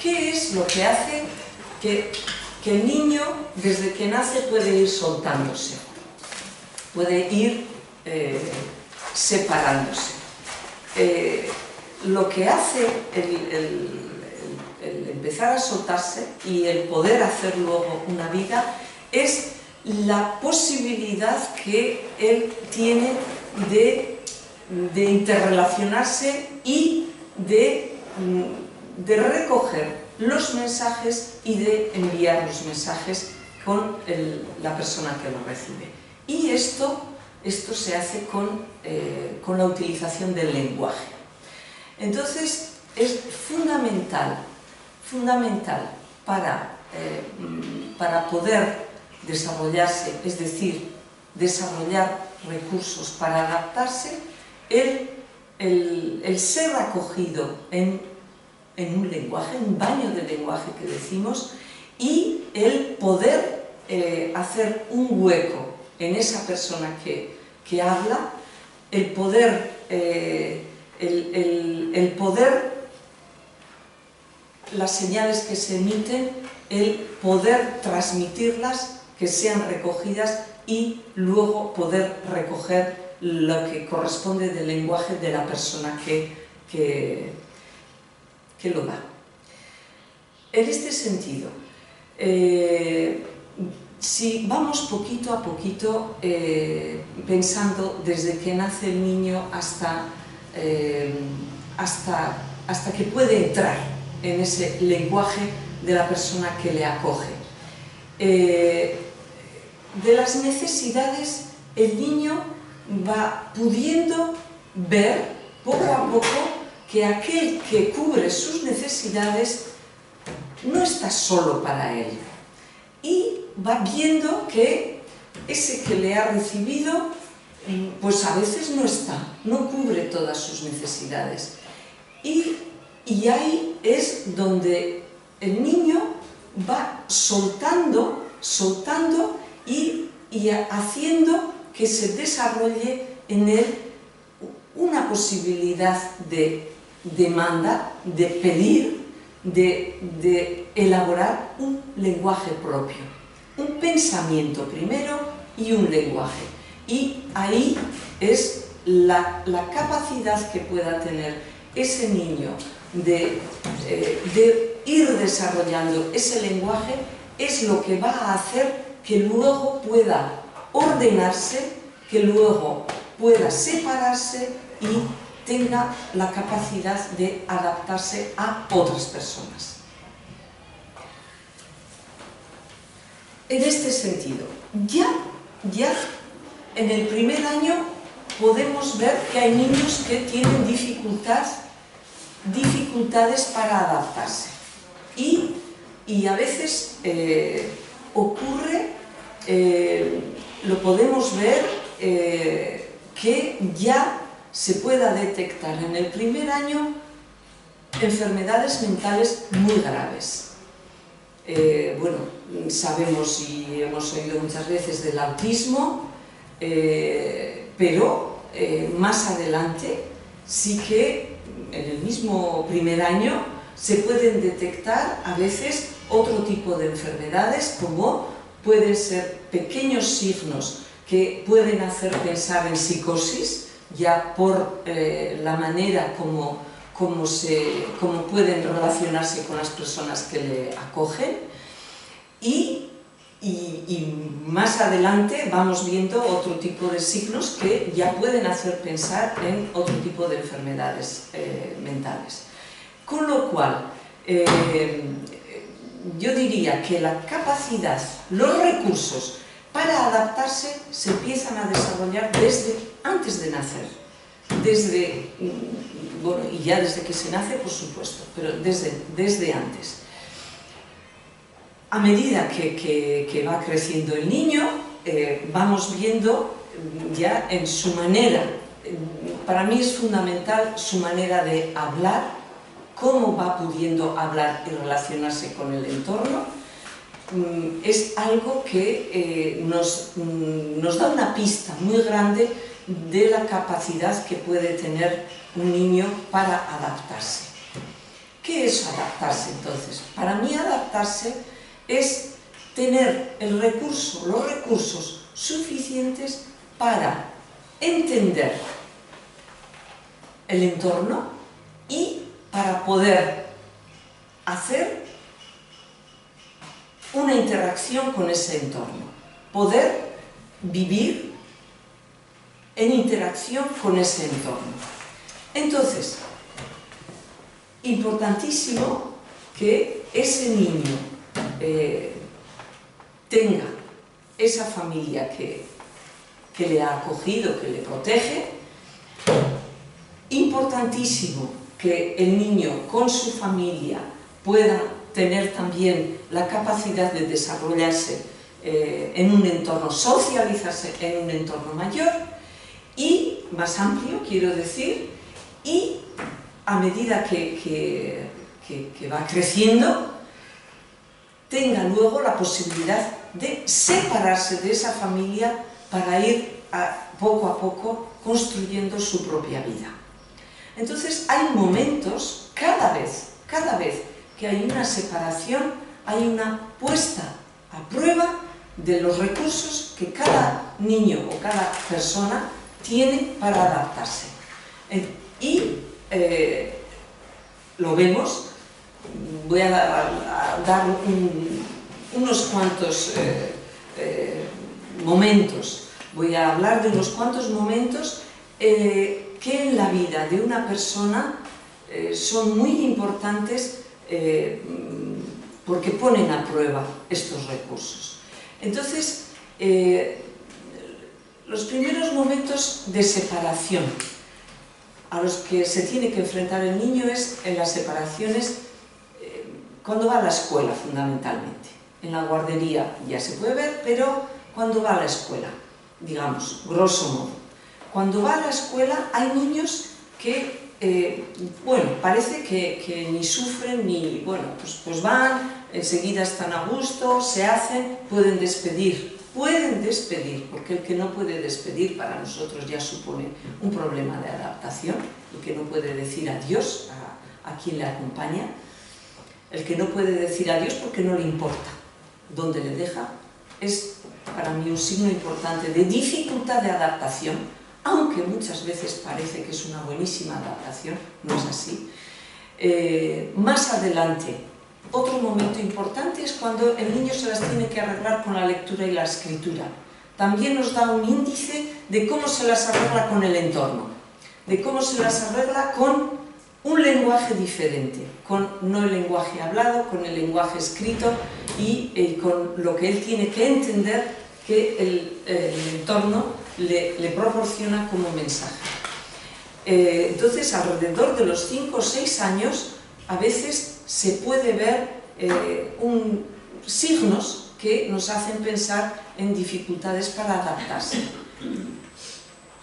¿Qué es lo que hace que el niño, desde que nace, puede ir soltándose? Puede ir separándose. Lo que hace el empezar a soltarse y el poder hacer luego una vida es la posibilidad que él tiene de interrelacionarse y de recoger los mensajes y de enviar los mensajes con la persona que lo recibe. Y esto se hace con la utilización del lenguaje. Entonces es fundamental para poder desarrollarse, es decir, desarrollar recursos para adaptarse, el ser acogido en un lenguaje, un baño de lenguaje que decimos, y el poder hacer un hueco en esa persona que habla, el poder, las señales que se emiten, el poder transmitirlas, que sean recogidas y luego poder recoger lo que corresponde del lenguaje de la persona que lo da. En este sentido, si vamos poquito a poquito pensando desde que nace el niño hasta que puede entrar en ese lenguaje de la persona que le acoge. De las necesidades, el niño va pudiendo ver poco a poco que aquel que cubre sus necesidades no está solo para él. Y va viendo que ese que le ha recibido, pues a veces no cubre todas sus necesidades. Y ahí es donde el niño va soltando y haciendo que se desarrolle en él una posibilidad de demanda, de pedir, de elaborar un lenguaje propio, un pensamiento primero y un lenguaje. Y ahí es la capacidad que pueda tener ese niño de ir desarrollando ese lenguaje, es lo que va a hacer que luego pueda ordenarse, que luego pueda separarse y tenga la capacidad de adaptarse a otras personas. En este sentido, ya en el primer año podemos ver que hay niños que tienen dificultades para adaptarse. Y a veces ocurre, lo podemos ver, que ya se pueda detectar en el primer año enfermedades mentales muy graves. Bueno, sabemos y hemos oído muchas veces del autismo, pero más adelante sí que en el mismo primer año se pueden detectar a veces otro tipo de enfermedades, como pueden ser pequeños signos que pueden hacer pensar en psicosis, ya por la manera como pueden relacionarse con las personas que le acogen, y más adelante vamos viendo otro tipo de signos que ya pueden hacer pensar en otro tipo de enfermedades mentales. Con lo cual, yo diría que la capacidad, los recursos para adaptarse se empiezan a desarrollar desde antes de nacer, bueno, y ya desde que se nace, por supuesto, pero desde antes. A medida que va creciendo el niño, vamos viendo ya en su manera, para mí es fundamental su manera de hablar, cómo va pudiendo hablar y relacionarse con el entorno. Es algo que nos da una pista muy grande de la capacidad que puede tener un niño para adaptarse. ¿Qué es adaptarse entonces? Para mí adaptarse es tener los recursos suficientes para entender el entorno y para poder hacer una interacción con ese entorno, poder vivir en interacción con ese entorno. Entonces, importantísimo que ese niño tenga esa familia que le ha acogido, que le protege. Importantísimo que el niño con su familia pueda tener también la capacidad de desarrollarse en un entorno, socializarse en un entorno mayor y más amplio, quiero decir, y a medida que va creciendo, tenga luego la posibilidad de separarse de esa familia para ir poco a poco construyendo su propia vida. Entonces hay momentos, cada vez que hay una separación, hay una puesta a prueba de los recursos que cada niño o cada persona tiene para adaptarse. Y lo vemos, voy a dar unos cuantos momentos, voy a hablar de unos cuantos momentos que en la vida de una persona son muy importantes porque ponen a prueba estos recursos. Entonces, los primeros momentos de separación a los que se tiene que enfrentar el niño es en las separaciones cuando va a la escuela, fundamentalmente. En la guardería ya se puede ver, pero cuando va a la escuela, digamos, grosso modo. Cuando va a la escuela hay niños que, bueno, parece que ni sufren ni, bueno, pues van, enseguida están a gusto, se hacen, pueden despedir, porque el que no puede despedir para nosotros ya supone un problema de adaptación, el que no puede decir adiós a quien le acompaña, el que no puede decir adiós porque no le importa dónde le deja, es para mí un signo importante de dificultad de adaptación, aunque muchas veces parece que es una buenísima adaptación, no es así. Más adelante, otro momento importante es cuando el niño se las tiene que arreglar con la lectura y la escritura. También nos da un índice de cómo se las arregla con el entorno, de cómo se las arregla con un lenguaje diferente, no el lenguaje hablado, con el lenguaje escrito y con lo que él tiene que entender que el entorno le proporciona como mensaje. Entonces, alrededor de los 5 o 6 años, a veces se puede ver signos que nos hacen pensar en dificultades para adaptarse.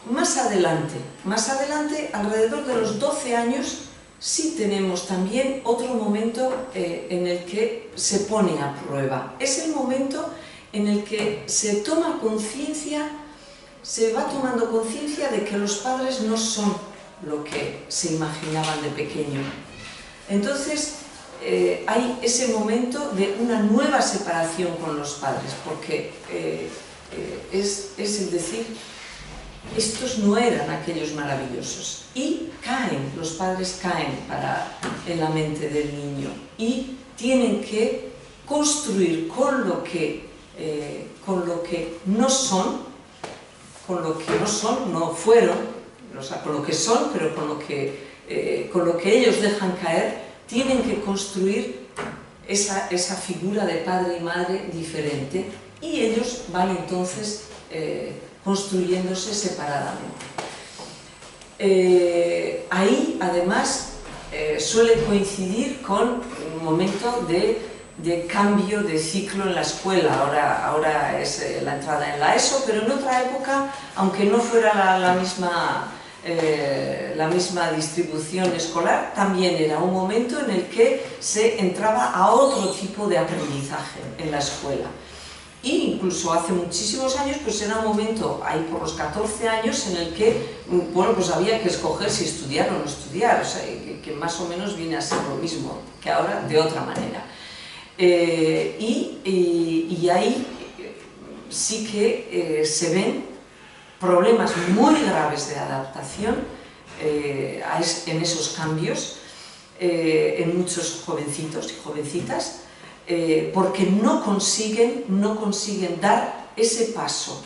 Más adelante, alrededor de los 12 años, sí tenemos también otro momento en el que se pone a prueba. Es el momento en el que se toma conciencia, se va tomando conciencia de que los padres no son lo que se imaginaban de pequeño. Entonces, hay ese momento de una nueva separación con los padres, porque es el decir, estos no eran aquellos maravillosos, y los padres caen en la mente del niño, y tienen que construir con lo que no son, no fueron, o sea, con lo que son, pero con lo que ellos dejan caer, tienen que construir esa figura de padre y madre diferente, y ellos van entonces construyéndose separadamente. Ahí, además, suele coincidir con un momento de cambio de ciclo en la escuela. Ahora es la entrada en la ESO, pero en otra época, aunque no fuera la misma distribución escolar, también era un momento en el que se entraba a otro tipo de aprendizaje en la escuela. Y incluso hace muchísimos años, pues era un momento, ahí por los 14 años, en el que, bueno, pues había que escoger si estudiar o no estudiar, o sea, que más o menos viene a ser lo mismo que ahora, de otra manera. Y ahí sí que se ven problemas muy graves de adaptación en esos cambios, en muchos jovencitos y jovencitas, porque no consiguen dar ese paso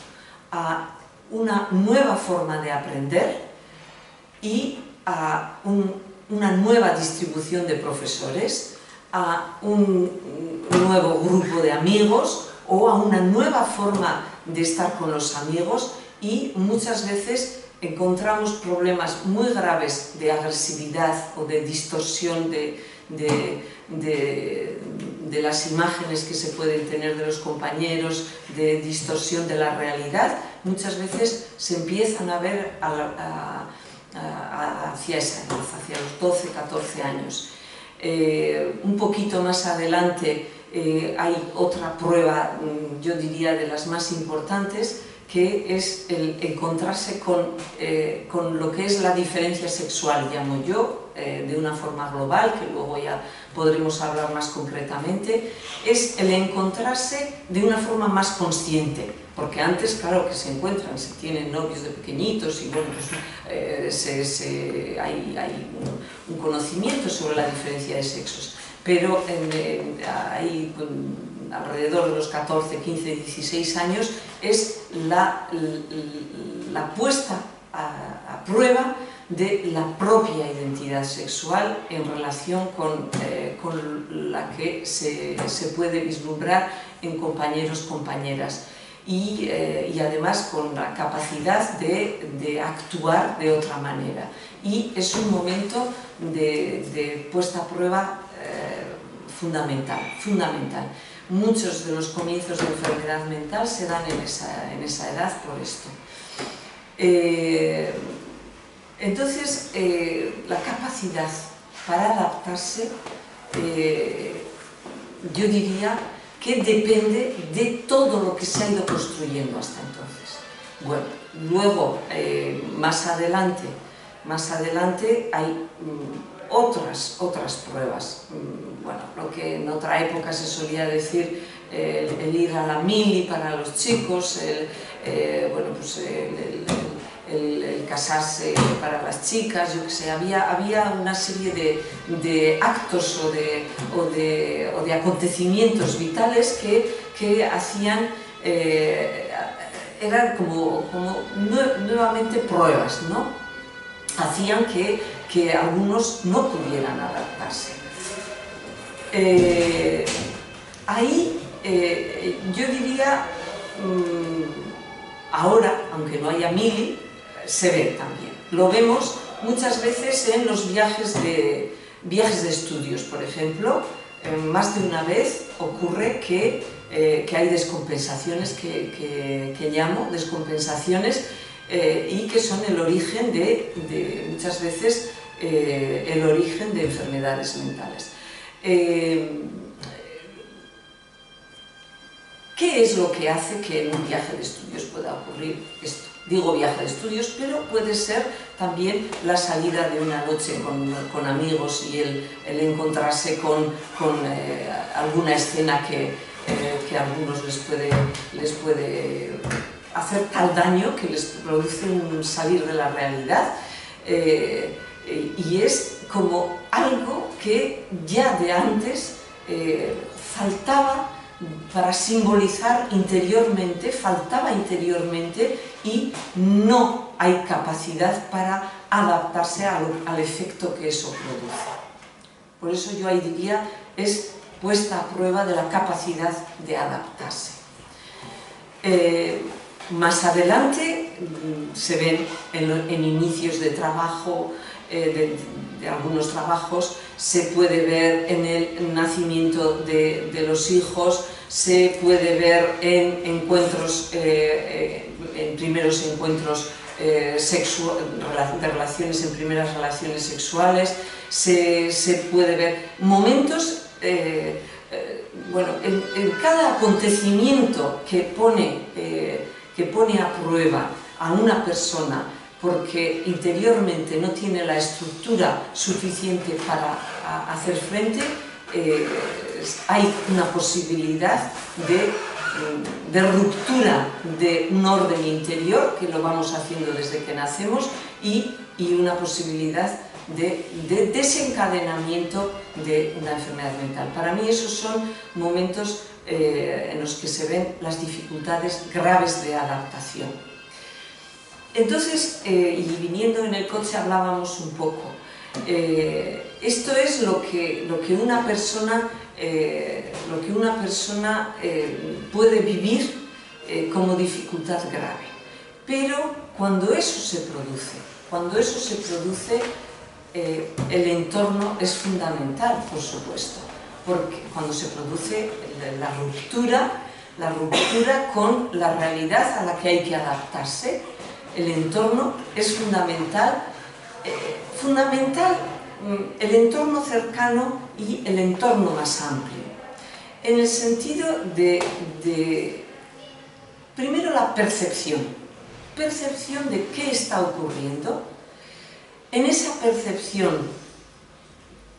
a una nueva forma de aprender y a una nueva distribución de profesores, a un nuevo grupo de amigos o a una nueva forma de estar con los amigos, y muchas veces encontramos problemas muy graves de agresividad o de distorsión de las imágenes que se pueden tener de los compañeros, de distorsión de la realidad. Muchas veces se empiezan a ver hacia esa edad, hacia los 12, 14 años. Un poquito más adelante hay otra prueba, yo diría de las más importantes, que es el encontrarse con lo que es la diferencia sexual, llamo yo, de una forma global, que luego ya podremos hablar más concretamente. Es el encontrarse de una forma más consciente, porque antes, claro, que se encuentran, se tienen novios de pequeñitos y bueno, pues, hay un conocimiento sobre la diferencia de sexos, pero hay alrededor de los 14, 15, 16 años es la puesta a prueba de la propia identidad sexual en relación con la que se puede vislumbrar en compañeros, compañeras, y además con la capacidad de actuar de otra manera. Y es un momento de puesta a prueba fundamental. Muchos de los comienzos de enfermedad mental se dan en esa edad por esto. Entonces, la capacidad para adaptarse, yo diría que depende de todo lo que se ha ido construyendo hasta entonces. Bueno, luego, más adelante hay otras pruebas. Bueno, lo que en otra época se solía decir el ir a la mili para los chicos, bueno, pues el casarse para las chicas, yo qué sé, había una serie de actos o de acontecimientos vitales que hacían, eran como nuevamente pruebas, ¿no? Hacían que algunos no pudieran adaptarse. Ahí yo diría, ahora, aunque no haya mili, se ve también. Lo vemos muchas veces en los viajes de estudios, por ejemplo. Más de una vez ocurre que hay descompensaciones que llamo descompensaciones, y que son el origen muchas veces, el origen de enfermedades mentales. ¿Qué es lo que hace que en un viaje de estudios pueda ocurrir esto? Digo viaje de estudios, pero puede ser también la salida de una noche con amigos y el encontrarse con alguna escena que a algunos les puede hacer tal daño que les produce un salir de la realidad, y es como algo que ya de antes faltaba para simbolizar interiormente, faltaba interiormente, y no hay capacidad para adaptarse al efecto que eso produce. Por eso yo ahí diría, es puesta a prueba de la capacidad de adaptarse. Más adelante se ven en inicios de trabajo, de algunos trabajos, se puede ver en el nacimiento de los hijos, se puede ver en encuentros, en primeros encuentros de relaciones, en primeras relaciones sexuales, se puede ver momentos en cada acontecimiento que pone a prueba a una persona porque interiormente no tiene la estructura suficiente para hacer frente, hay una posibilidad de ruptura de un orden interior, que lo vamos haciendo desde que nacemos, y una posibilidad de desencadenamiento de una enfermedad mental. Para mí esos son momentos en los que se ven las dificultades graves de adaptación. Entonces, y viniendo en el coche hablábamos un poco, esto es lo que una persona puede vivir como dificultad grave. Pero cuando eso se produce, el entorno es fundamental, por supuesto, porque cuando se produce la ruptura con la realidad a la que hay que adaptarse, el entorno es fundamental, el entorno cercano y el entorno más amplio, en el sentido de primero la percepción de qué está ocurriendo. En esa percepción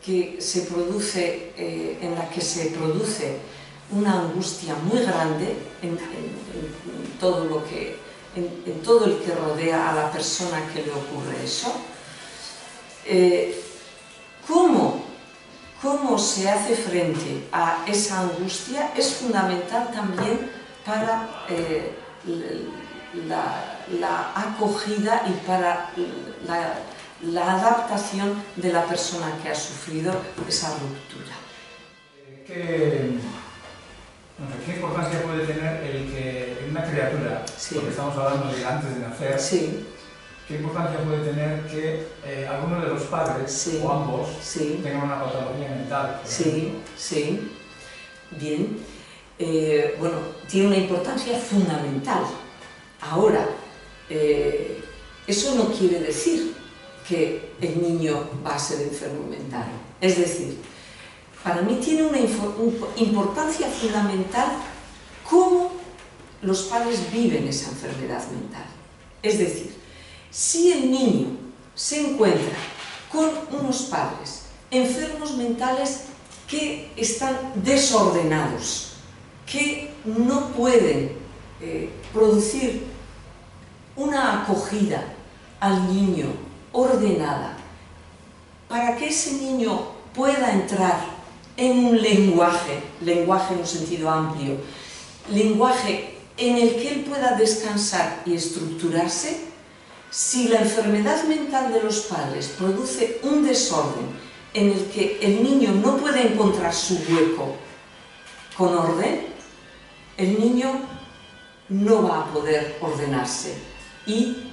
que se produce, en la que se produce una angustia muy grande en todo el que rodea a la persona que le ocurre eso, cómo se hace frente a esa angustia es fundamental también para la acogida y para la adaptación de la persona que ha sufrido esa ruptura. ¿Qué importancia puede tener el que en una criatura, sí, porque estamos hablando de antes de nacer, sí, qué importancia puede tener que alguno de los padres, sí, o ambos, sí, tengan una patología mental? Sí, sí, bien. Bueno, tiene una importancia fundamental. Ahora, eso no quiere decir que el niño va a ser enfermo mental. Es decir, para mí tiene una importancia fundamental cómo los padres viven esa enfermedad mental. Es decir, si el niño se encuentra con unos padres enfermos mentales que están desordenados, que no pueden producir una acogida al niño ordenada, para que ese niño pueda entrar en un lenguaje en un sentido amplio, lenguaje en el que él pueda descansar y estructurarse, si la enfermedad mental de los padres produce un desorden en el que el niño no puede encontrar su hueco con orden, el niño no va a poder ordenarse y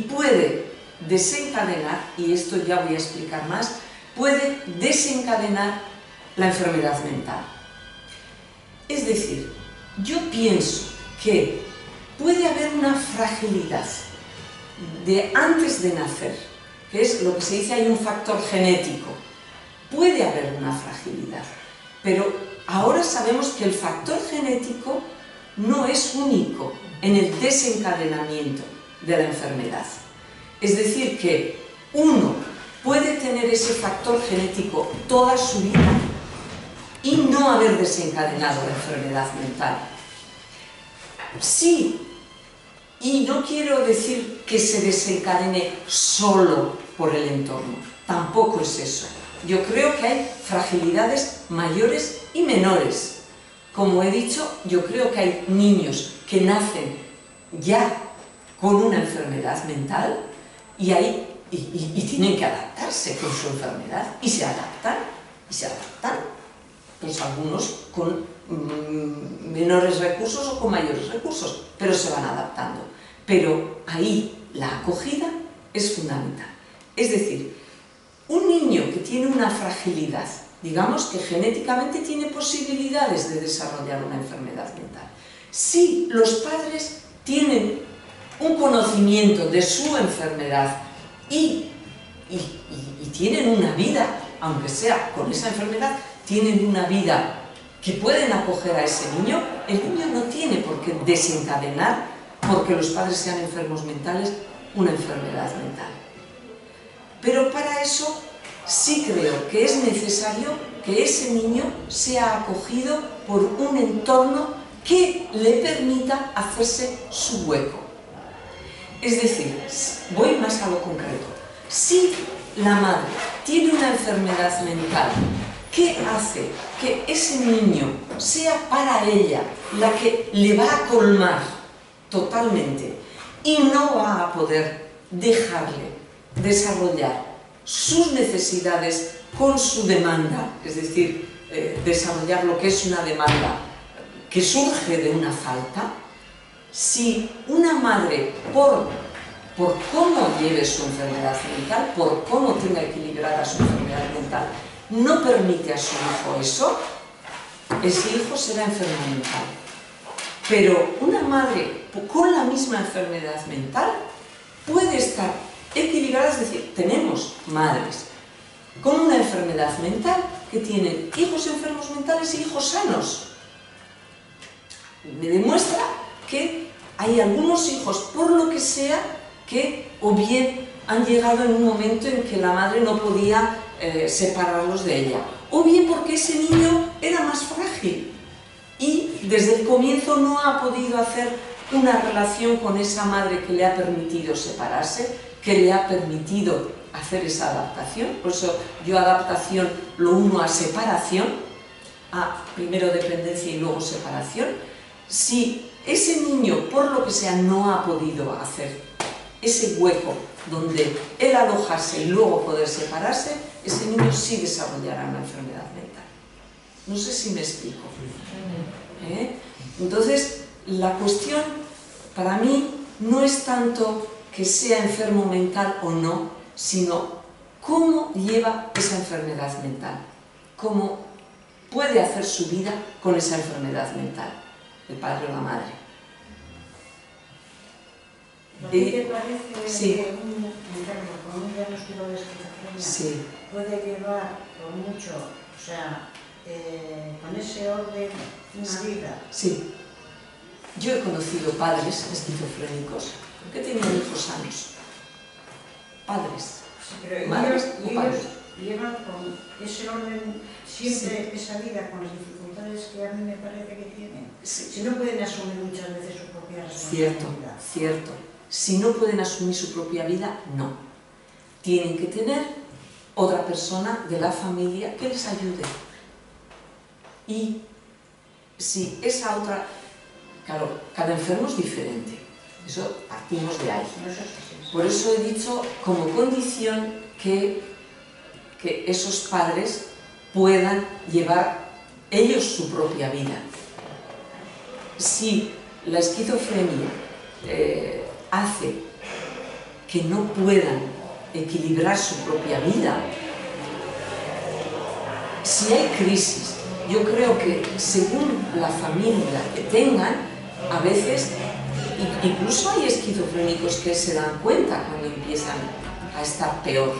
puede desencadenar, y esto ya voy a explicar más, puede desencadenar la enfermedad mental. Es decir, yo pienso que puede haber una fragilidad de antes de nacer, que es lo que se dice, hay un factor genético. Puede haber una fragilidad, pero ahora sabemos que el factor genético no es único en el desencadenamiento de la enfermedad. Es decir, que uno puede tener ese factor genético toda su vida y no haber desencadenado la enfermedad mental. Sí, y no quiero decir que se desencadene solo por el entorno, tampoco es eso. Yo creo que hay fragilidades mayores y menores. Como he dicho, yo creo que hay niños que nacen ya con una enfermedad mental y tienen que adaptarse con su enfermedad y se adaptan. Pues algunos con menores recursos o con mayores recursos, pero se van adaptando. Pero ahí la acogida es fundamental. Es decir, un niño que tiene una fragilidad, digamos que genéticamente tiene posibilidades de desarrollar una enfermedad mental. Si los padres tienen un conocimiento de su enfermedad y tienen una vida, aunque sea con esa enfermedad, tienen una vida que pueden acoger a ese niño, el niño no tiene por qué desencadenar, porque los padres sean enfermos mentales, una enfermedad mental. Pero para eso sí creo que es necesario que ese niño sea acogido por un entorno que le permita hacerse su hueco. Es decir, voy más a lo concreto. Si la madre tiene una enfermedad mental que hace que ese niño sea para ella la que le va a colmar totalmente y no va a poder dejarle desarrollar sus necesidades con su demanda, es decir, desarrollar lo que es una demanda que surge de una falta, si una madre, por cómo lleve su enfermedad mental, por cómo tenga equilibrada su enfermedad mental, no permite a su hijo eso, ese hijo será enfermo mental. Pero una madre con la misma enfermedad mental puede estar equilibrada, es decir, tenemos madres con una enfermedad mental que tienen hijos enfermos mentales y hijos sanos. Me demuestra que hay algunos hijos, por lo que sea, que o bien han llegado en un momento en que la madre no podía separarlos de ella, o bien porque ese niño era más frágil y desde el comienzo no ha podido hacer una relación con esa madre que le ha permitido separarse, que le ha permitido hacer esa adaptación. Por eso yo adaptación lo uno a separación, a primero dependencia y luego separación. Si ese niño, por lo que sea, no ha podido hacer ese hueco donde él alojarse y luego poder separarse, ese niño sí desarrollará una enfermedad mental. No sé si me explico. Entonces, la cuestión para mí no es tanto que sea enfermo mental o no, sino cómo lleva esa enfermedad mental, cómo puede hacer su vida con esa enfermedad mental, el padre o la madre. ¿A ti te parece sí. que un enfermo con un diagnóstico de esquizofrenia sí. puede llevar por mucho, o sea, con ese orden, una vida? Sí. Yo he conocido padres esquizofrénicos que tenían hijos sanos. Padres. Sí, pero madres o padres. Llevan con ese orden siempre esa vida con las dificultades que a mí me parece que tienen. Sí. Si no pueden asumir muchas veces su propia Cierto, responsabilidad. cierto. Si no pueden asumir su propia vida, no. Tienen que tener otra persona de la familia que les ayude. Y si esa otra... Claro, cada enfermo es diferente. Eso partimos de ahí. Por eso he dicho como condición que esos padres puedan llevar ellos su propia vida. Si la esquizofrenia hace que no puedan equilibrar su propia vida, si hay crisis, yo creo que según la familia que tengan, a veces, incluso hay esquizofrénicos que se dan cuenta cuando empiezan a estar peor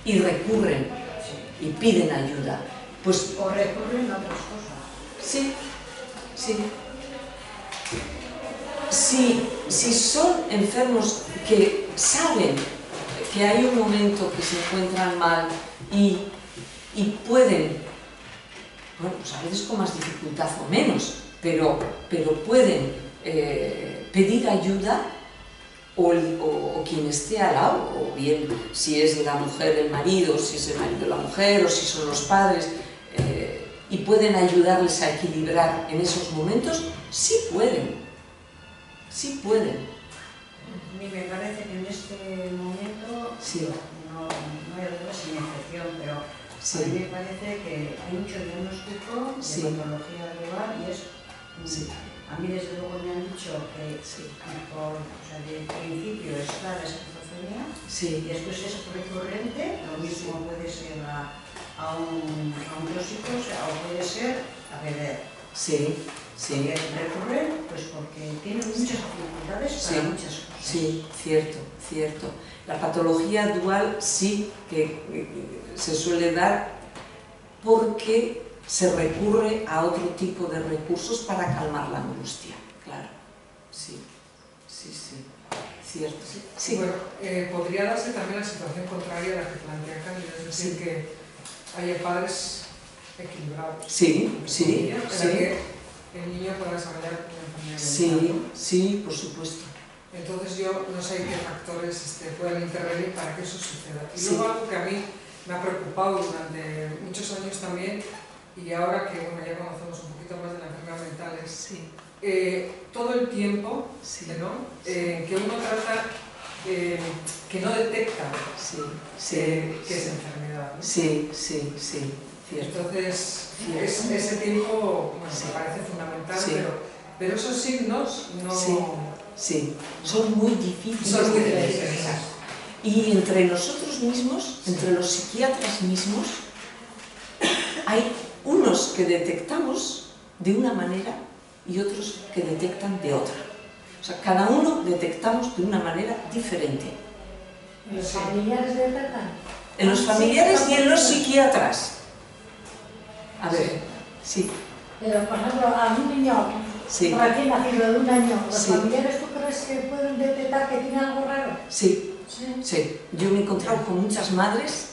y recurren y piden ayuda. Pues, o recurren a otras cosas. Sí, sí. Si son enfermos que saben que hay un momento que se encuentran mal y pueden, bueno, pues a veces con más dificultad o menos, pero pueden pedir ayuda o quien esté al lado, o bien si es la mujer el marido, si es el marido la mujer, o si son los padres, y pueden ayudarles a equilibrar en esos momentos, sí pueden. Sí pueden. A mí me parece que en este momento, sí. no hay otra sin excepción, pero sí. a mí me parece que hay mucho diagnóstico de sí. patología global y es... Sí. A mí desde luego me han dicho que sí. de principio está la esquizofrenia sí. y después es recurrente, lo mismo puede ser a un tóxico, o puede ser a beber. Sí. Sí. Recurren pues porque tienen muchas dificultades para muchas cosas. Sí, cierto, cierto. La patología dual sí que se suele dar porque se recurre a otro tipo de recursos para calmar la angustia, claro. Sí, sí, sí, cierto. Sí. Bueno, podría darse también la situación contraria a la que plantea Cándido, es decir, Sí. que haya padres equilibrados. Sí, sí, En la sí. que el niño pueda desarrollar una enfermedad Sí, mental. sí, por supuesto. Entonces yo no sé qué factores puedan intervenir para que eso suceda. Y Sí. luego algo que a mí me ha preocupado durante muchos años también, y ahora que bueno, ya conocemos un poquito más de la enfermedad mental, es Sí, todo el tiempo sí, ¿no? Que uno trata, que no detecta sí, que es enfermedad, ¿no? sí, sí, sí, cierto. Entonces, Cierto. ese tiempo bueno, Sí. me parece fundamental, Sí. pero esos signos no Sí. Sí, son muy difíciles son muy de difíciles. detectar. Y entre nosotros mismos, entre los psiquiatras mismos, hay unos que detectamos de una manera y otros que detectan de otra. O sea, cada uno detectamos de una manera diferente. ¿Los familiares detectan? En los familiares y en los psiquiatras. A ver, sí, Pero, por ejemplo, a un niño sí, recién nacido de 1 año, ¿los Sí. familiares tú crees que pueden detectar que tiene algo raro? sí, Sí. sí. Yo me he encontrado con muchas madres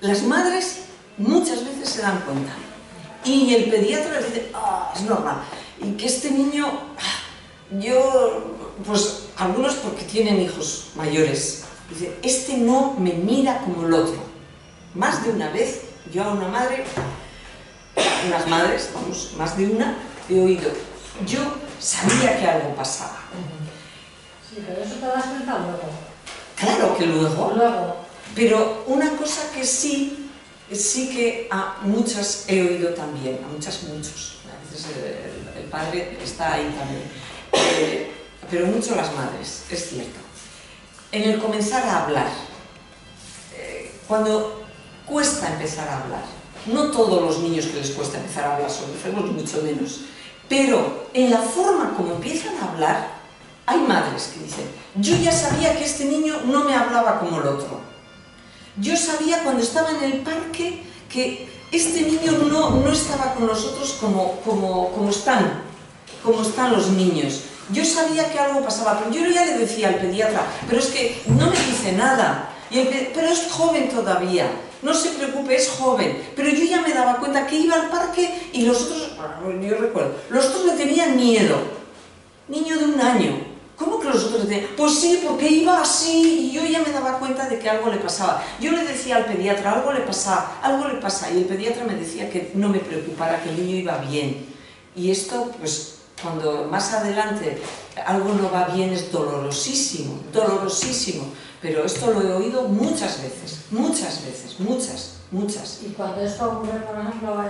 las madres muchas veces se dan cuenta. Y el pediatra les dice, es normal. Y que este niño, pues algunos porque tienen hijos mayores, dice, este no me mira como el otro. Más de una vez, yo a una madre, unas madres, vamos, más de una, he oído, yo sabía que algo pasaba. Sí, pero eso te das cuenta luego. Claro que luego, Luego. pero una cosa que sí que a muchas he oído también, a muchos. A veces el padre está ahí también, pero mucho las madres, es cierto. En el comenzar a hablar, cuando cuesta empezar a hablar, no todos los niños que les cuesta empezar a hablar son enfermos, ni mucho menos, pero en la forma como empiezan a hablar, hay madres que dicen, yo ya sabía que este niño no me hablaba como el otro. Yo sabía cuando estaba en el parque que este niño no estaba con nosotros como están los niños. Yo sabía que algo pasaba, pero yo ya le decía al pediatra, pero es que no me dice nada, pero es joven todavía, no se preocupe, es joven. Pero yo ya me daba cuenta que iba al parque y los otros, yo recuerdo, los otros le tenían miedo. Niño de 1 año. ¿Cómo que los otros le tenían? Pues sí, porque iba así y yo ya me daba cuenta de que algo le pasaba. Yo le decía al pediatra, algo le pasa, y el pediatra me decía que no me preocupara, que el niño iba bien. Y esto, pues, cuando más adelante algo no va bien es dolorosísimo, pero esto lo he oído muchas veces. Y cuando esto ocurre, por ejemplo,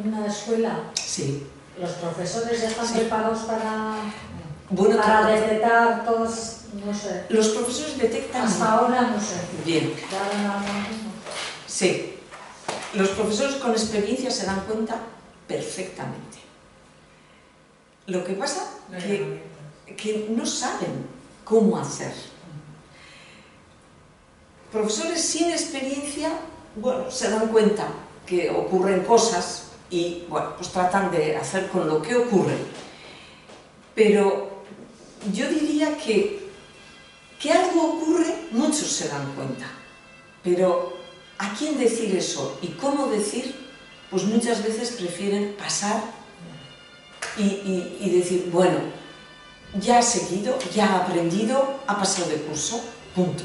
en una escuela, Sí. los profesores ya están Sí. preparados para Bueno, detectar todos, no sé. los profesores detectan... Hasta ahora no sé. Bien, Ya ahora no. sí. Los profesores con experiencia se dan cuenta perfectamente. Lo que pasa No hay que herramientas. no saben cómo hacer. Profesores sin experiencia, bueno, se dan cuenta que ocurren cosas y, bueno, pues tratan de hacer con lo que ocurre. Pero yo diría que algo ocurre, muchos se dan cuenta. Pero ¿a quién decir eso y cómo decir? Pues muchas veces prefieren pasar y decir, bueno, ya ha seguido, ya ha aprendido, ha pasado de curso, punto.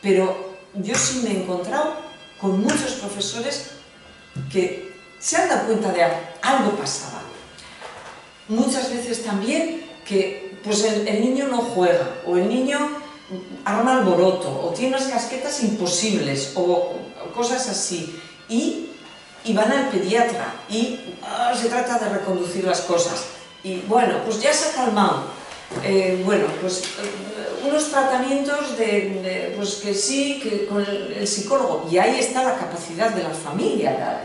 Pero yo sí me he encontrado con muchos profesores que se han dado cuenta de algo pasaba. Muchas veces también que pues el niño no juega, o el niño arma alboroto, o tiene unas casquetas imposibles, o cosas así, y van al pediatra, y se trata de reconducir las cosas, y bueno, pues ya se ha calmado, unos tratamientos pues que sí, que con el psicólogo, y ahí está la capacidad de la familia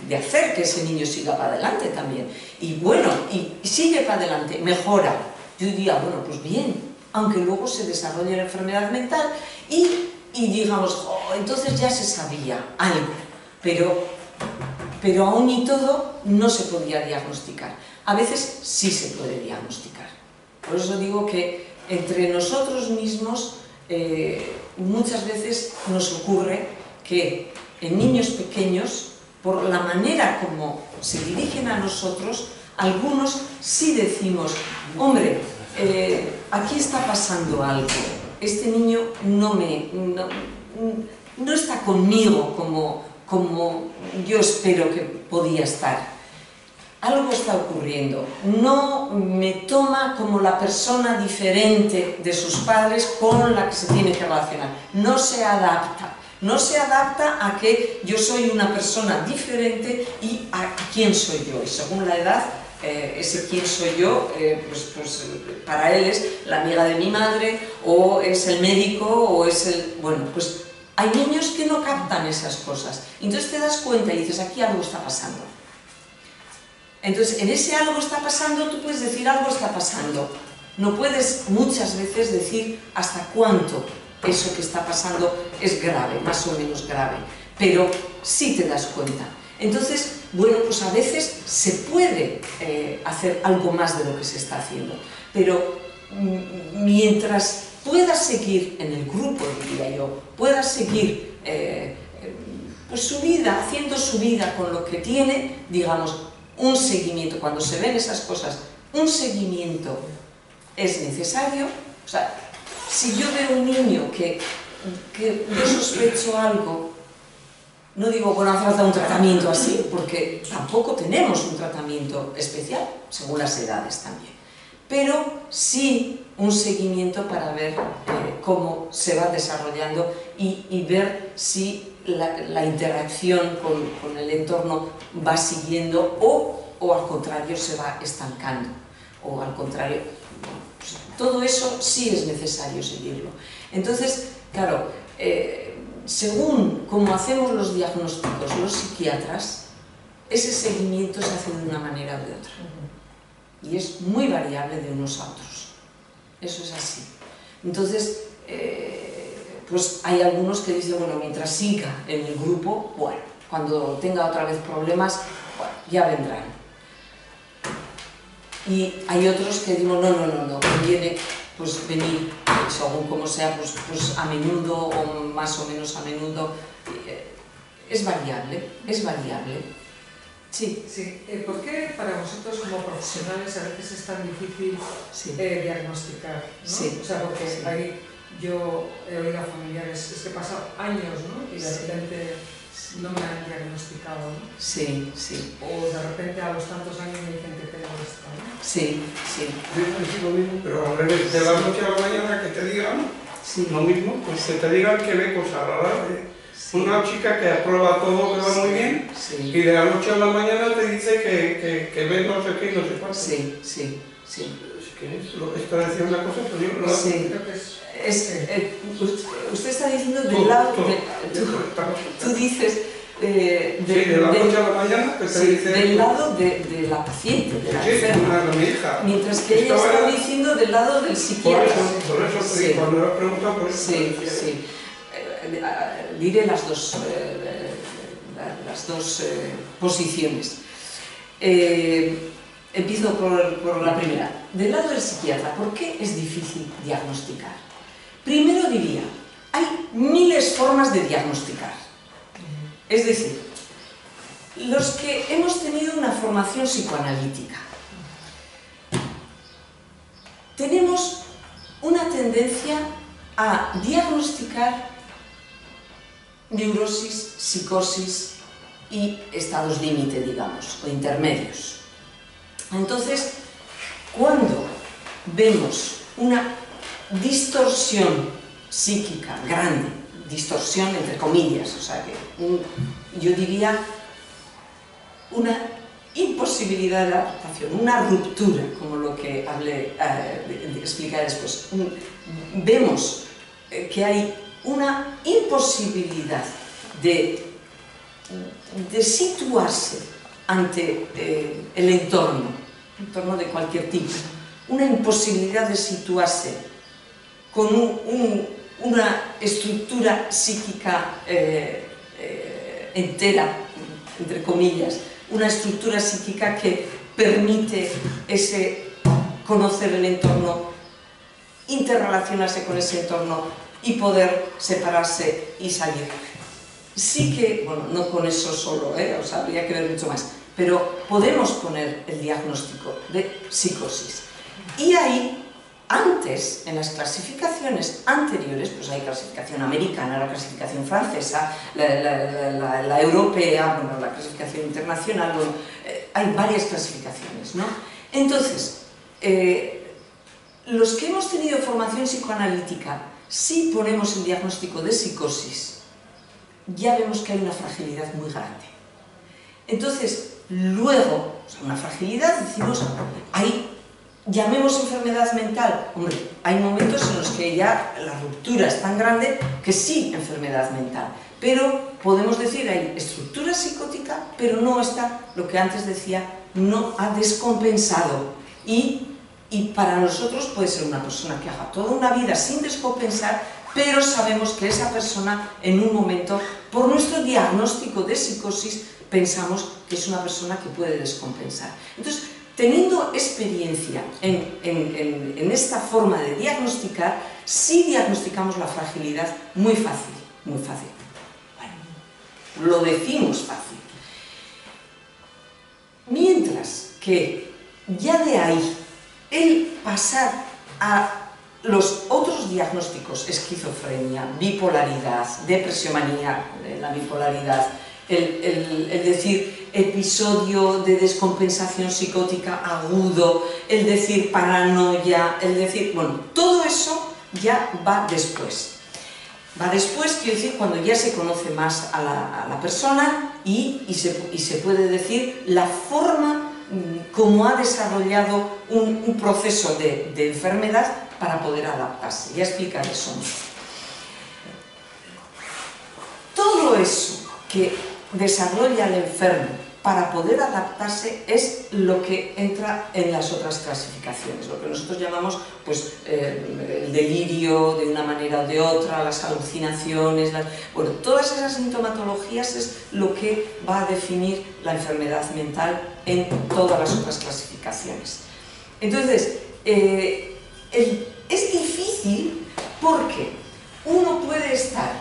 de hacer que ese niño siga para adelante también, y bueno, y sigue para adelante, mejora. Yo diría, bueno, pues bien, aunque luego se desarrolle la enfermedad mental y digamos, entonces ya se sabía algo. pero aún y todo no se podía diagnosticar. A veces sí se puede diagnosticar. Por eso digo que entre nosotros mismos muchas veces nos ocurre que en niños pequeños, por la manera como se dirigen a nosotros, algunos sí decimos, hombre, aquí está pasando algo, este niño no está conmigo como yo espero que podía estar. Algo está ocurriendo, no me toma como la persona diferente de sus padres con la que se tiene que relacionar, no se adapta a que yo soy una persona diferente y a quién soy yo, y según la edad, ese quién soy yo, pues para él es la amiga de mi madre, o es el médico, o es el... Bueno, pues hay niños que no captan esas cosas, entonces te das cuenta y dices, aquí algo está pasando. Entonces, en ese algo está pasando, tú puedes decir algo está pasando. No puedes muchas veces decir hasta cuánto eso que está pasando es grave, más o menos grave, pero sí te das cuenta. Entonces, bueno, pues a veces se puede hacer algo más de lo que se está haciendo, pero mientras puedas seguir en el grupo, diría yo, puedas seguir pues su vida, haciendo su vida con lo que tiene, digamos, un seguimiento, cuando se ven esas cosas, un seguimiento es necesario. O sea, si yo veo un niño que yo sospecho algo, no digo, bueno, hace falta un tratamiento así, porque tampoco tenemos un tratamiento especial, según las edades también, pero sí un seguimiento para ver cómo se va desarrollando y ver si la interacción con el entorno va siguiendo o al contrario se va estancando, o al contrario, pues, todo eso sí es necesario seguirlo. Entonces, claro, según cómo hacemos los diagnósticos los psiquiatras, ese seguimiento se hace de una manera o de otra, y es muy variable de unos a otros, eso es así. Entonces, pues hay algunos que dicen, bueno, mientras siga en el grupo, bueno, cuando tenga otra vez problemas, bueno, ya vendrán. Y hay otros que digo, no, conviene pues venir, según como sea, pues a menudo o más o menos a menudo. Es variable, es variable. Sí. Sí. ¿Por qué para vosotros como profesionales a veces es tan difícil diagnosticar, ¿no? Sí. O sea, porque ahí yo he oído a familiares, es que pasan años, ¿no? Y de repente no me han diagnosticado, ¿no? Sí, sí. O de repente a los tantos años me dicen que tengo esto, ¿no? Sí, sí. Es lo mismo, pero al revés, de la noche a la mañana que te digan lo mismo, pues que te digan que ve cosas raras. Una chica que aprueba todo, que va muy bien, y de la noche a la mañana te dice que ve no sé qué y no sé cuánto. Sí, sí, sí. Es que esto decía una cosa, pero yo no la creo que usted está diciendo del todo, lado... tú dices... de la noche a la mañana que te dice... Del lado de la paciente, de la enferma. De mi hija. Mientras que ella está diciendo del lado del psiquiatra. Por eso cuando me has preguntado por eso. Sí. Diré las dos posiciones. Empiezo por la primera. Del lado del psiquiatra, ¿por qué es difícil diagnosticar? Primero diría, hay miles de formas de diagnosticar. Es decir, los que hemos tenido una formación psicoanalítica, tenemos una tendencia a diagnosticar neurosis, psicosis y estados límite, digamos, o intermedios. Entonces, cuando vemos una distorsión psíquica grande, distorsión entre comillas, o sea que yo diría una imposibilidad de adaptación, una ruptura, como lo que explicaré después. Vemos que hay una imposibilidad de situarse ante el entorno de cualquier tipo, una imposibilidad de situarse con una estructura psíquica entera, entre comillas, una estructura psíquica que permite ese conocer el entorno, interrelacionarse con ese entorno y poder separarse y salir. Sí que, bueno, no con eso solo, o sea, habría que ver mucho más, pero podemos poner el diagnóstico de psicosis. Y ahí, antes, en las clasificaciones anteriores, pues hay clasificación americana, la clasificación francesa, la europea, bueno, la clasificación internacional, bueno, hay varias clasificaciones, ¿no? Entonces, los que hemos tenido formación psicoanalítica, si ponemos el diagnóstico de psicosis, ya vemos que hay una fragilidad muy grande. Entonces, luego, o sea, una fragilidad, decimos, llamemos enfermedad mental. Hombre, hay momentos en los que ya la ruptura es tan grande que sí, enfermedad mental. Pero podemos decir, hay estructura psicótica, pero no está, lo que antes decía, no ha descompensado. Y para nosotros puede ser una persona que haga toda una vida sin descompensar, pero sabemos que esa persona en un momento, por nuestro diagnóstico de psicosis, pensamos que es una persona que puede descompensar. Entonces, teniendo experiencia en esta forma de diagnosticar, sí diagnosticamos la fragilidad muy fácil, muy fácil. Bueno, lo decimos fácil. Mientras que ya de ahí, el pasar a los otros diagnósticos, esquizofrenia, bipolaridad, depresiomanía, la bipolaridad, el decir episodio de descompensación psicótica agudo, el decir paranoia, el decir, bueno, todo eso ya va después. Va después, quiero decir, cuando ya se conoce más a la persona y se puede decir la forma como ha desarrollado un proceso de enfermedad para poder adaptarse. Ya explicaré eso. Todo eso que desarrolla el enfermo para poder adaptarse es lo que entra en las otras clasificaciones, lo que nosotros llamamos pues, el delirio de una manera o de otra, las alucinaciones, bueno, todas esas sintomatologías es lo que va a definir la enfermedad mental en todas las otras clasificaciones. Entonces, es difícil porque uno puede estar,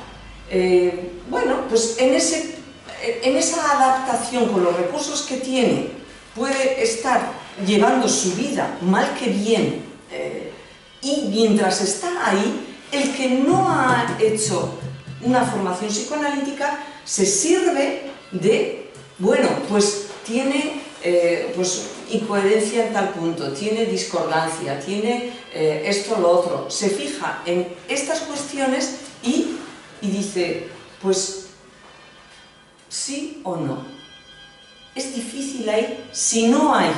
bueno, pues en esa adaptación con los recursos que tiene, puede estar llevando su vida mal que bien, y mientras está ahí, el que no ha hecho una formación psicoanalítica se sirve de, bueno, pues tiene pues, incoherencia en tal punto, tiene discordancia, tiene esto o lo otro, se fija en estas cuestiones y dice, pues sí o no. Es difícil ahí, si no hay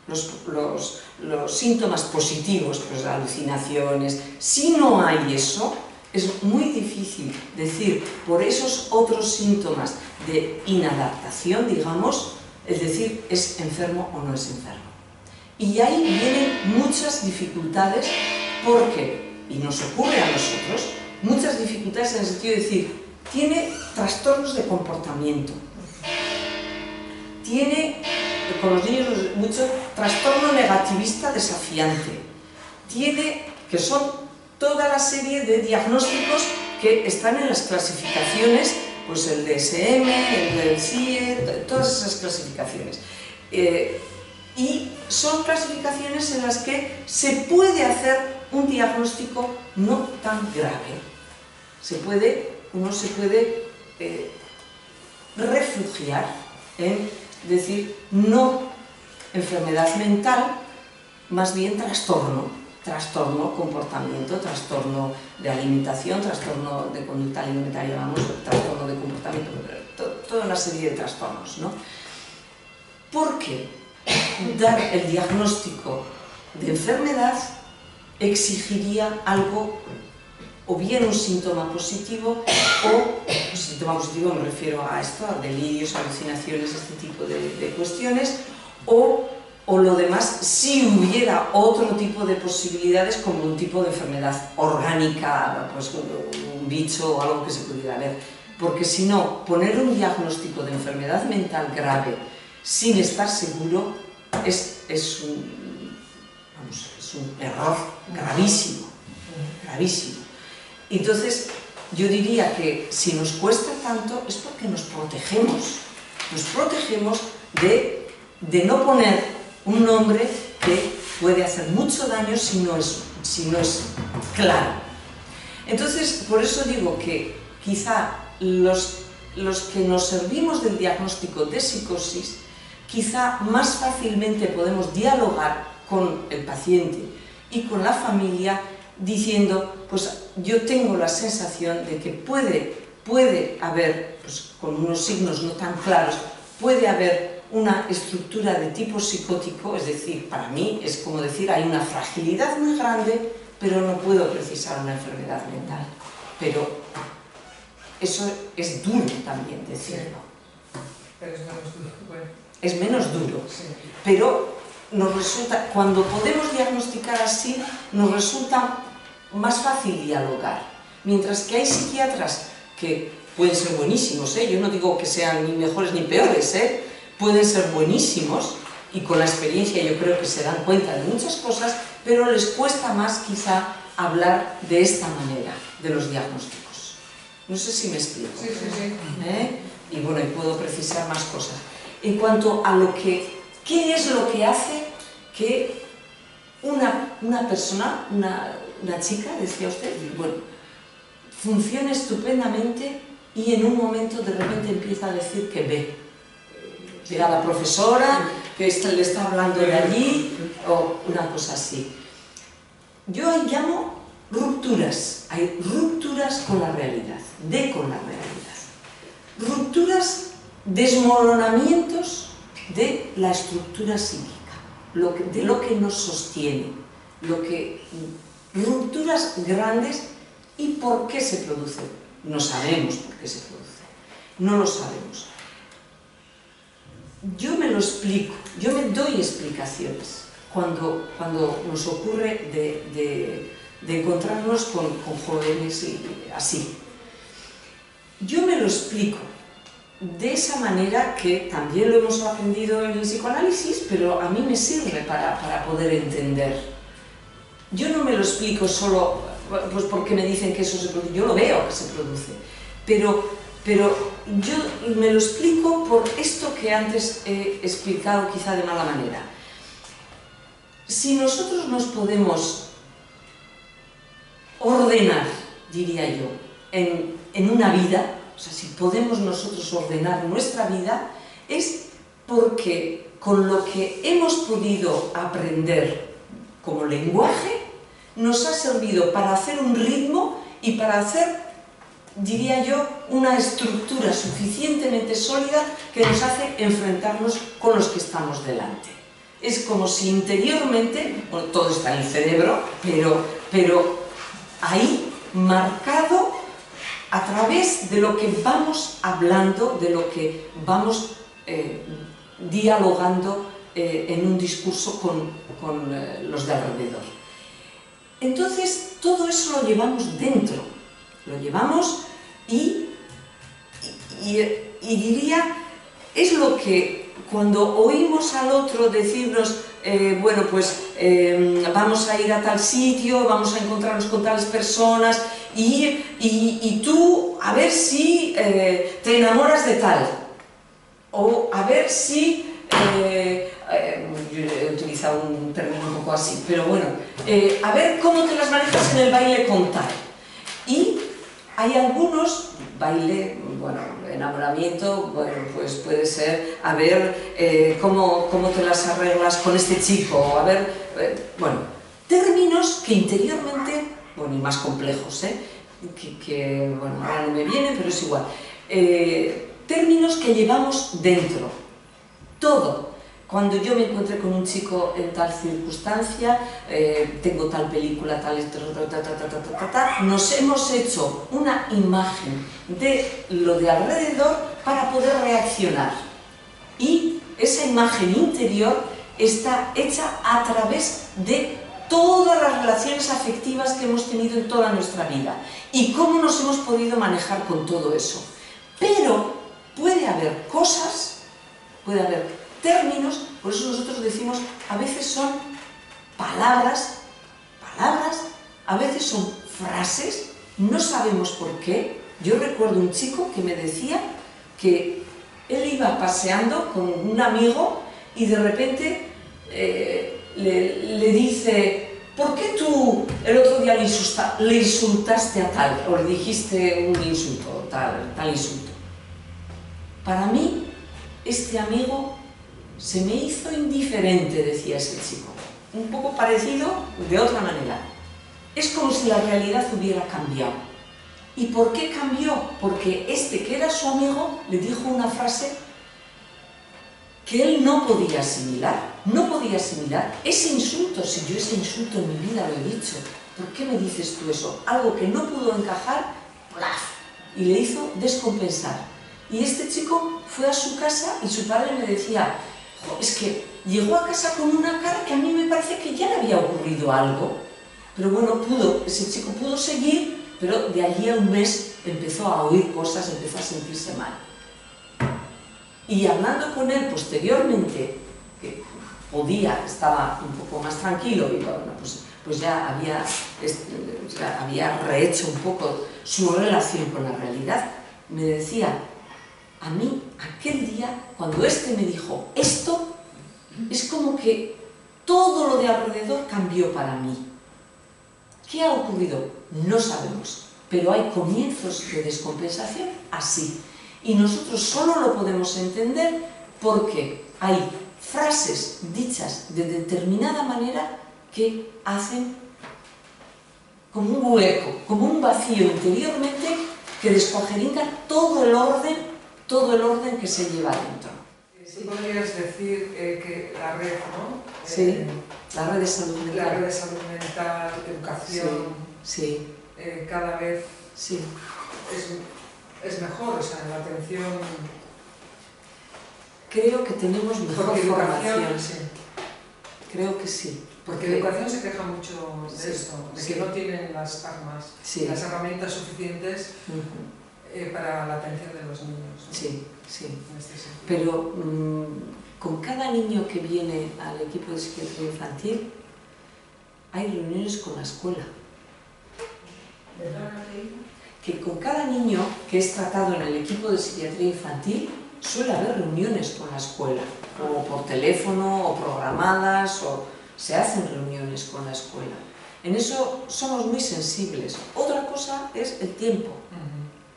los síntomas positivos, pues alucinaciones, si no hay eso, es muy difícil decir por esos otros síntomas de inadaptación, digamos, es decir, es enfermo o no es enfermo. Y ahí vienen muchas dificultades porque, y nos ocurre a nosotros, muchas dificultades en el sentido de decir, tiene trastornos de comportamiento, tiene, con los niños mucho, trastorno negativista desafiante, tiene, que son toda la serie de diagnósticos que están en las clasificaciones, pues el DSM, el del CIE, todas esas clasificaciones. Y son clasificaciones en las que se puede hacer un diagnóstico no tan grave. Uno se puede refugiar en decir no enfermedad mental, más bien trastorno comportamiento, trastorno de alimentación, trastorno de conducta alimentaria, vamos, trastorno de comportamiento, toda una serie de trastornos, ¿no? Porque dar el diagnóstico de enfermedad exigiría algo, o bien un síntoma positivo, o síntoma positivo me refiero a esto, a delirios, alucinaciones, este tipo de cuestiones, o lo demás si hubiera otro tipo de posibilidades como un tipo de enfermedad orgánica, pues un bicho o algo que se pudiera ver. porque si no, poner un diagnóstico de enfermedad mental grave sin estar seguro es un error gravísimo, gravísimo. Entonces, yo diría que si nos cuesta tanto es porque nos protegemos de no poner un nombre que puede hacer mucho daño si no es claro. Entonces, por eso digo que quizá los que nos servimos del diagnóstico de psicosis, quizá más fácilmente podemos dialogar con el paciente y con la familia diciendo, pues yo tengo la sensación de que puede haber, pues, con unos signos no tan claros, puede haber una estructura de tipo psicótico, es decir, para mí es como decir, hay una fragilidad muy grande, pero no puedo precisar una enfermedad mental. Pero eso es duro también decirlo. Pero es menos duro, bueno. Es menos duro, Sí. pero nos resulta, cuando podemos diagnosticar así, nos resulta más fácil dialogar. Mientras que hay psiquiatras que pueden ser buenísimos, yo no digo que sean ni mejores ni peores, pueden ser buenísimos y con la experiencia yo creo que se dan cuenta de muchas cosas, pero les cuesta más quizá hablar de esta manera, de los diagnósticos. No sé si me explico. Sí, sí, sí. Y bueno, y puedo precisar más cosas. En cuanto a lo que, ¿qué es lo que hace que una persona, una chica, decía usted, bueno, funcione estupendamente y en un momento de repente empieza a decir que ve a la profesora, que le está hablando de allí, o una cosa así? Yo ahí llamo rupturas. Hay rupturas con la realidad, con la realidad. Rupturas, desmoronamientos de la estructura psíquica, de lo que nos sostiene, rupturas grandes. ¿Y por qué se produce? No sabemos por qué se produce, no lo sabemos. Yo me lo explico, yo me doy explicaciones cuando nos ocurre de encontrarnos con jóvenes y así. Yo me lo explico de esa manera que también lo hemos aprendido en el psicoanálisis, pero a mí me sirve para poder entender. Yo no me lo explico solo pues porque me dicen que eso se produce, yo lo veo que se produce, pero yo me lo explico por esto que antes he explicado quizá de mala manera. Si nosotros nos podemos ordenar, diría yo, en una vida, o sea, si podemos nosotros ordenar nuestra vida, es porque con lo que hemos podido aprender como lenguaje, nos ha servido para hacer un ritmo y para hacer, diría yo, una estructura suficientemente sólida que nos hace enfrentarnos con los que estamos delante. Es como si interiormente, bueno, todo está en el cerebro, pero ahí marcado a través de lo que vamos hablando, de lo que vamos dialogando en un discurso con los de alrededor. Entonces, todo eso lo llevamos dentro, lo llevamos y diría, es lo que cuando oímos al otro decirnos, bueno, pues vamos a ir a tal sitio, vamos a encontrarnos con tales personas y tú a ver si te enamoras de tal, o a ver si... yo he utilizado un término un poco así, pero bueno, a ver cómo te las manejas en el baile con tal. Y hay algunos, baile, bueno, enamoramiento, bueno, pues puede ser, a ver cómo te las arreglas con este chico, a ver, bueno, términos que interiormente, bueno, y más complejos, que bueno, ahora no me vienen, pero es igual, términos que llevamos dentro, todo. Cuando yo me encontré con un chico en tal circunstancia, tengo tal película, tal... nos hemos hecho una imagen de lo de alrededor para poder reaccionar. Y esa imagen interior está hecha a través de todas las relaciones afectivas que hemos tenido en toda nuestra vida. Y cómo nos hemos podido manejar con todo eso. Pero puede haber cosas, puede haber términos, por eso nosotros decimos, a veces son palabras, a veces son frases, no sabemos por qué. Yo recuerdo un chico que me decía que él iba paseando con un amigo y de repente le dice: ¿por qué tú el otro día le insultaste a tal, o le dijiste un insulto, tal insulto? Para mí, este amigo se me hizo indiferente, decía ese chico. Un poco parecido, de otra manera. Es como si la realidad hubiera cambiado. ¿Y por qué cambió? Porque este, que era su amigo, le dijo una frase que él no podía asimilar. No podía asimilar ese insulto. Si yo ese insulto en mi vida lo he dicho, ¿por qué me dices tú eso? Algo que no pudo encajar, ¡plaf!, y le hizo descompensar. Y este chico fue a su casa y su padre me decía: es que llegó a casa con una cara que a mí me parece que ya le había ocurrido algo. Pero bueno, ese chico pudo seguir, pero de allí a un mes empezó a oír cosas, empezó a sentirse mal. Y hablando con él posteriormente, que estaba un poco más tranquilo y bueno, pues ya había rehecho un poco su relación con la realidad, me decía: a mí aquel día, cuando este me dijo esto, es como que todo lo de alrededor cambió para mí. ¿Qué ha ocurrido? No sabemos, pero hay comienzos de descompensación así. Y nosotros solo lo podemos entender porque hay frases dichas de determinada manera que hacen como un hueco, como un vacío interiormente que descuajeringa todo el orden que se lleva dentro. Sí, podrías decir que la red, ¿no? Sí, la red de salud mental. La red de salud mental, educación, sí. Cada vez sí. es mejor, o sea, la atención. Creo que tenemos mejor formación. Sí. Creo que sí. Porque educación se queja mucho de esto, de que no tienen las armas, las herramientas suficientes para la atención de los niños, ¿no? Sí, sí. En este sentido. Pero con cada niño que viene al equipo de psiquiatría infantil hay reuniones con la escuela. Que con cada niño que es tratado en el equipo de psiquiatría infantil suele haber reuniones con la escuela, o por teléfono, o programadas, o se hacen reuniones con la escuela. En eso somos muy sensibles. Otra cosa es el tiempo,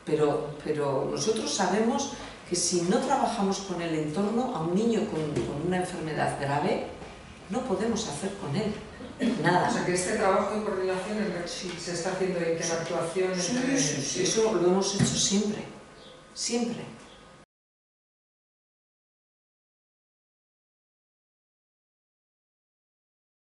pero nosotros sabemos que si no trabajamos con el entorno, a un niño con una enfermedad grave, no podemos hacer con él nada. O sea, que este trabajo de coordinación se está haciendo de interactuación entre... Sí, eso lo hemos hecho siempre, siempre.